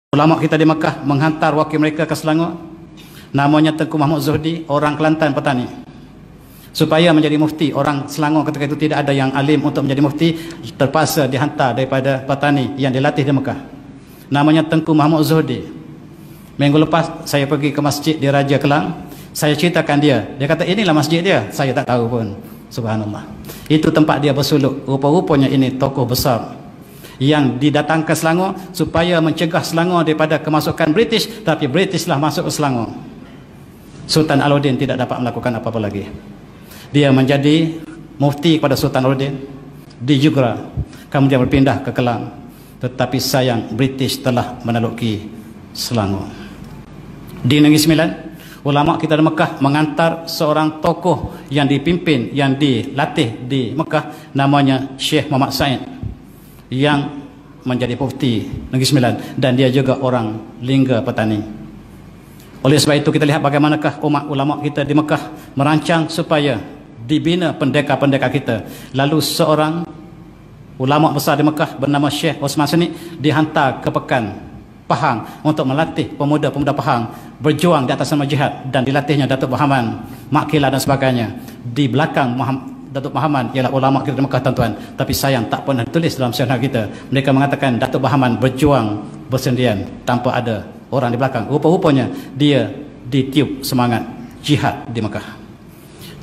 Ulama kita di Mekah menghantar wakil mereka ke Selangor, namanya Tengku Mahmud Zuhdi, orang Kelantan petani, supaya menjadi mufti. Orang Selangor ketika itu tidak ada yang alim untuk menjadi mufti, terpaksa dihantar daripada petani yang dilatih di Mekah, namanya Tengku Mahmud Zuhdi. Minggu lepas saya pergi ke masjid di Raja Kelang, saya ceritakan dia kata inilah masjid dia, saya tak tahu pun. Subhanallah, itu tempat dia bersuluk. Rupa-rupanya ini tokoh besar yang didatang ke Selangor supaya mencegah Selangor daripada kemasukan British, tapi Britishlah masuk ke Selangor. Sultan Alauddin tidak dapat melakukan apa-apa lagi. Dia menjadi mufti kepada Sultan Alauddin di Jugra, kemudian berpindah ke Kelang. Tetapi sayang, British telah menaklukki Selangor. Di Negeri Sembilan, ulama kita di Mekah mengantar seorang tokoh yang dipimpin, yang dilatih di Mekah, namanya Syekh Muhammad Said, yang menjadi mufti Negeri Sembilan, dan dia juga orang Lingga petani. Oleh sebab itu kita lihat bagaimanakah umat ulama kita di Mekah merancang supaya dibina pendekar-pendekar kita. Lalu seorang ulama besar di Mekah bernama Syekh Osman Sani dihantar ke Pekan Pahang untuk melatih pemuda-pemuda Pahang berjuang di atas nama jihad, dan dilatihnya Datuk Muhammad Makila dan sebagainya. Di belakang Datuk Muhammad ialah ulama kita di Mekah, tuan-tuan. Tapi sayang, tak pernah ditulis dalam sejarah kita. Mereka mengatakan Datuk Muhammad berjuang bersendirian tanpa ada orang di belakang. Rupa-rupanya dia ditiup semangat jihad di Mekah.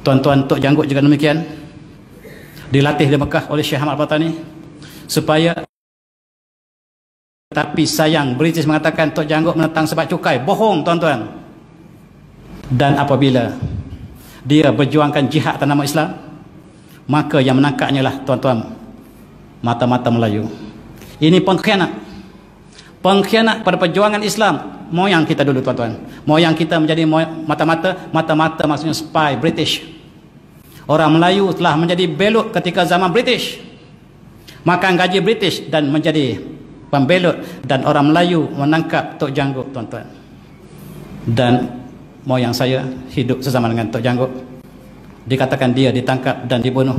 Tuan-tuan, Tok Janggut juga demikian, dilatih di Mekah oleh Syekh Ahmad Al-Batani supaya, tapi sayang, British mengatakan Tok Janggut menentang sebab cukai. Bohong, tuan-tuan. Dan apabila dia berjuangkan jihad atas nama Islam, maka yang menangkapnya lah, tuan-tuan, mata-mata Melayu. Ini pengkhianat, pengkhianat pada perjuangan Islam. Moyang kita dulu, tuan-tuan, moyang kita menjadi mata-mata maksudnya spy British. Orang Melayu telah menjadi belut ketika zaman British, makan gaji British dan menjadi pembelut, dan orang Melayu menangkap Tok Janggut, tuan-tuan. Dan moyang saya hidup sesama dengan Tok Janggut. Dikatakan dia ditangkap dan dibunuh.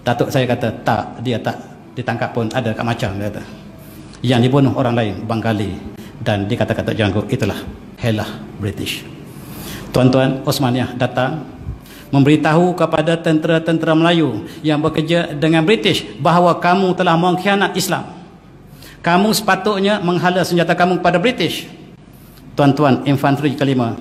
Datuk saya kata tak, dia tak ditangkap pun, ada kat macam, dia kata. Yang dibunuh orang lain, Bengali. Dan dikatakan Tok Janggut, itulah helah British. Tuan-tuan, Osmaniyah datang memberitahu kepada tentera-tentera Melayu yang bekerja dengan British bahawa kamu telah mengkhianat Islam. Kamu sepatutnya menghala senjata kamu kepada British. Tuan-tuan, infanteri kelima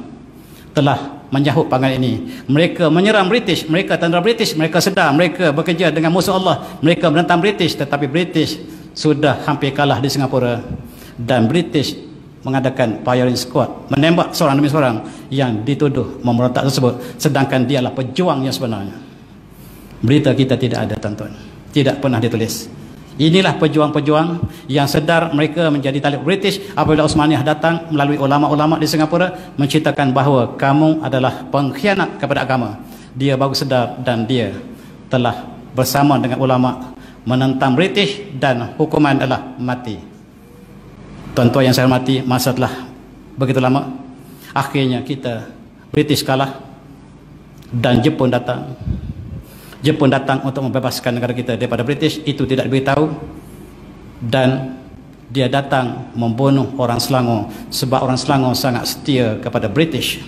telah menyahut panggilan ini. Mereka menyerang British, mereka tentera British, mereka sedar mereka bekerja dengan musuh Allah, mereka menentang British. Tetapi British sudah hampir kalah di Singapura, dan British mengadakan firing squad, menembak seorang demi seorang yang dituduh memberontak tersebut, sedangkan dialah pejuang yang sebenarnya. Berita kita tidak ada, tuan-tuan, tidak pernah ditulis. Inilah pejuang-pejuang yang sedar mereka menjadi talib British apabila Osmaniyah datang melalui ulama-ulama di Singapura menceritakan bahawa kamu adalah pengkhianat kepada agama. Dia baru sedar, dan dia telah bersama dengan ulama menentang British, dan hukuman adalah mati. Tuan-tuan yang saya hormati, masa telah begitu lama, akhirnya kita British kalah dan Jepun datang. Jepun datang untuk membebaskan negara kita daripada British. Itu tidak diberitahu, dan dia datang membunuh orang Selangor sebab orang Selangor sangat setia kepada British.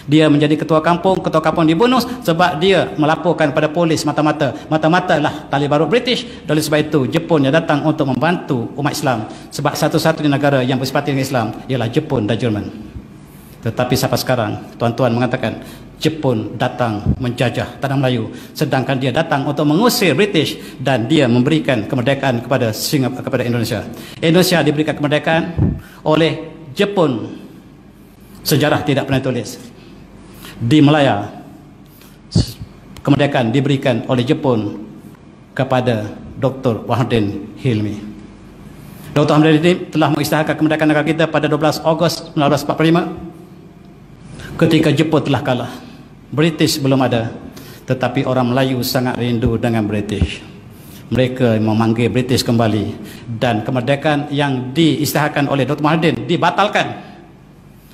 Dia menjadi ketua kampung dibunuh sebab dia melaporkan pada polis mata-mata lah tali barut British. Oleh sebab itu Jepun yang datang untuk membantu umat Islam, sebab satu-satunya negara yang bersepati dengan Islam ialah Jepun dan Jerman. Tetapi sampai sekarang, tuan-tuan mengatakan Jepun datang menjajah tanah Melayu, sedangkan dia datang untuk mengusir British, dan dia memberikan kemerdekaan kepada kepada Indonesia. Indonesia diberikan kemerdekaan oleh Jepun. Sejarah tidak pernah tulis. Di Melaya, kemerdekaan diberikan oleh Jepun kepada Dr. Wahidin Hilmi. Dr. Wahidin Hilmi telah mengisytiharkan kemerdekaan negara kita pada 12 Ogos 1945. Ketika Jepun telah kalah, British belum ada, tetapi orang Melayu sangat rindu dengan British. Mereka memanggil British kembali, dan kemerdekaan yang diisytiharkan oleh Dr. Wahidin dibatalkan.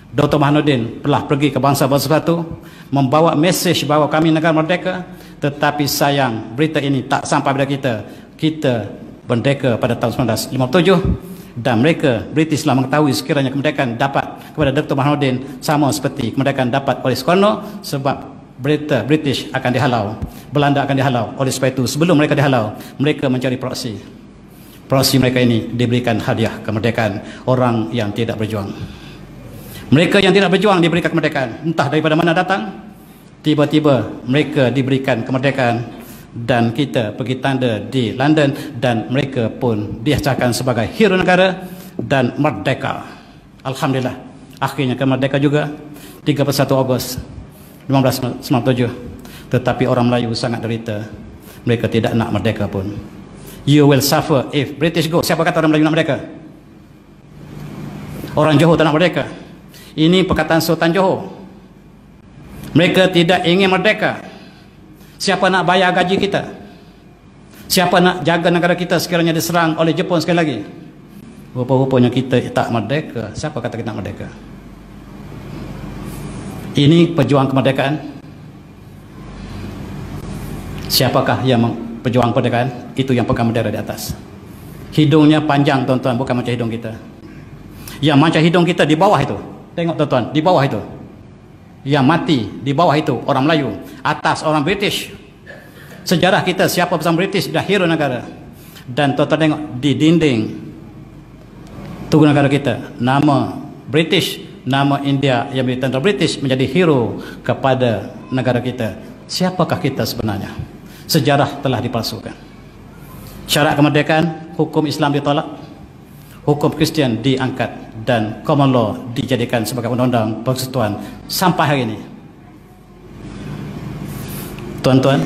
Dr. Wahidin telah pergi ke bangsa-bangsa bersatu membawa mesej bahawa kami negara merdeka, tetapi sayang berita ini tak sampai pada kita. Kita merdeka pada tahun 1957, Dan mereka, British telah mengetahui sekiranya kemerdekaan dapat kepada Dr. Burhanuddin sama seperti kemerdekaan dapat oleh Soekarno, sebab British akan dihalau, Belanda akan dihalau. Oleh sebab itu, sebelum mereka dihalau, mereka mencari proksi. Proksi mereka ini diberikan hadiah kemerdekaan orang yang tidak berjuang. Mereka yang tidak berjuang diberikan kemerdekaan, entah daripada mana datang. Tiba-tiba mereka diberikan kemerdekaan dan kita pergi tanda di London dan mereka pun diacahkan sebagai hero negara dan merdeka. Alhamdulillah, akhirnya merdeka juga 31 Ogos 1997. Tetapi orang Melayu sangat derita. Mereka tidak nak merdeka pun. You will suffer if British go. Siapa kata orang Melayu nak merdeka? Orang Johor tak nak merdeka. Ini perkataan Sultan Johor. Mereka tidak ingin merdeka. Siapa nak bayar gaji kita? Siapa nak jaga negara kita sekiranya diserang oleh Jepun sekali lagi? Rupa-rupanya kita tak merdeka. Siapa kata kita nak merdeka? Ini pejuang kemerdekaan. Siapakah yang pejuang kemerdekaan? Itu yang pegang bendera di atas. Hidungnya panjang, tuan-tuan, bukan macam hidung kita. Yang macam hidung kita di bawah itu. Tengok tuan-tuan, di bawah itu. Yang mati di bawah itu orang Melayu, atas orang British. Sejarah kita, siapa bersama British dah hero negara. Dan tuan-tuan tengok di dinding tugu negara kita, nama British, nama India yang menjadi tentera British menjadi hero kepada negara kita. Siapakah kita sebenarnya? Sejarah telah dipalsukan. Syarat kemerdekaan, hukum Islam ditolak, hukum Kristian diangkat, dan common law dijadikan sebagai undang-undang persekutuan sampai hari ini. Tuan-tuan,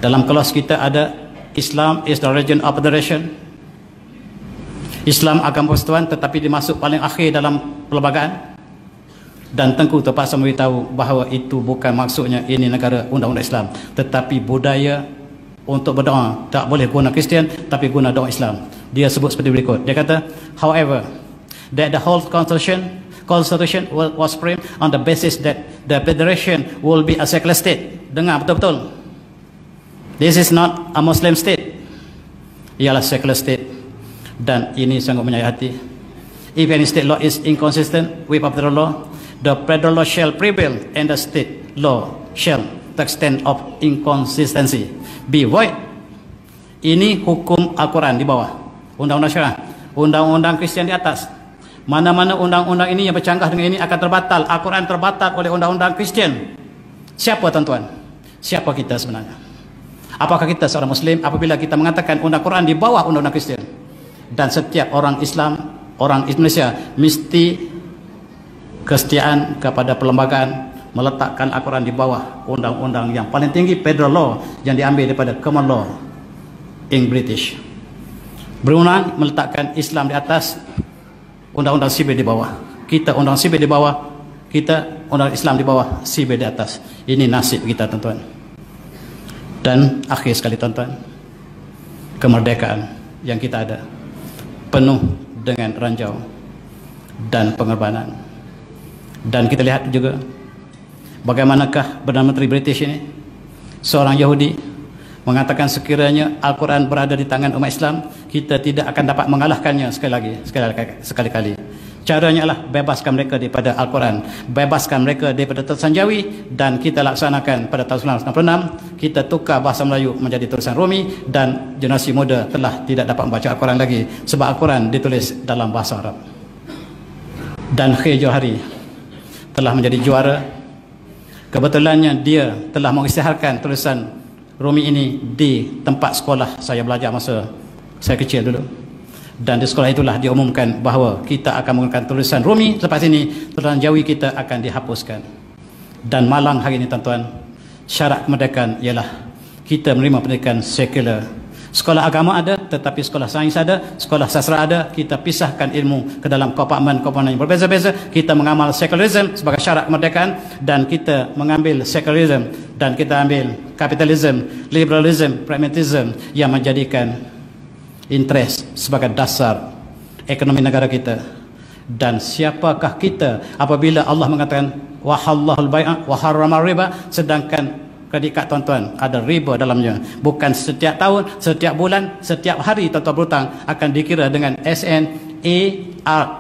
dalam kelas kita ada Islam is the religion of federation. Islam agama persekutuan, tetapi dimasuk paling akhir dalam perlembagaan. Dan Tengku terpaksa memberitahu bahawa itu bukan maksudnya ini negara undang-undang Islam, tetapi budaya untuk berdoa tak boleh guna Kristian, tapi guna doa Islam. Dia sebut seperti berikut. Dia kata, however, that the whole constitution was framed on the basis that the federation will be a secular state. Dengar betul-betul. This is not a Muslim state. Ialah secular state. Dan ini sanggup menyayat hati. If any state law is inconsistent with federal law, the federal law shall prevail and the state law shall, to the extent of inconsistency, be void. Ini hukum Al-Quran di bawah, undang-undang syariah, undang-undang Kristian di atas. Mana-mana undang-undang ini yang bercanggah dengan ini akan terbatal. Al-Quran terbatal oleh undang-undang Kristian. Siapa tuan-tuan? Siapa kita sebenarnya? Apakah kita seorang Muslim apabila kita mengatakan undang Quran di bawah undang-undang Kristian? Dan setiap orang Islam, orang Indonesia mesti kesetiaan kepada perlembagaan meletakkan Al-Quran di bawah undang-undang yang paling tinggi, federal law, yang diambil daripada common law in British. Brunei meletakkan Islam di atas, undang-undang sipil di bawah. Kita undang sipil di bawah, kita undang Islam di bawah, sipil di atas. Ini nasib kita, tuan-tuan. Dan akhir sekali, tuan-tuan, kemerdekaan yang kita ada penuh dengan ranjau dan pengorbanan. Dan kita lihat juga bagaimanakah Perdana Menteri British ini, seorang Yahudi, mengatakan sekiranya Al-Quran berada di tangan umat Islam, kita tidak akan dapat mengalahkannya sekali-kali. Caranya adalah bebaskan mereka daripada Al-Quran, bebaskan mereka daripada tulisan Jawi, dan kita laksanakan pada tahun 1966, kita tukar bahasa Melayu menjadi tulisan Romi, dan generasi muda telah tidak dapat membaca Al-Quran lagi sebab Al-Quran ditulis dalam bahasa Arab. Dan Khair Johari telah menjadi juara. Kebetulannya dia telah mengisytiharkan tulisan Romi ini di tempat sekolah saya belajar masa saya kecil dulu. Dan di sekolah itulah diumumkan bahawa kita akan menggunakan tulisan Romi. Lepas ini tulisan Jawi kita akan dihapuskan. Dan malang hari ini, tuan-tuan, syarat kemerdekaan ialah kita menerima pendidikan sekular. Sekolah agama ada, tetapi sekolah sains ada, sekolah sastra ada. Kita pisahkan ilmu ke dalam komponen yang berbeza-beza. Kita mengamal secularism sebagai syarat kemerdekaan, dan kita mengambil secularism dan kita ambil kapitalism, liberalism, pragmatism yang menjadikan interest sebagai dasar ekonomi negara kita. Dan siapakah kita apabila Allah mengatakan wahallahul bai'a wa harrama riba, sedangkan kredit kad tuan-tuan ada riba dalamnya. Bukan setiap tahun, setiap bulan, setiap hari tuan-tuan berhutang akan dikira dengan SNAR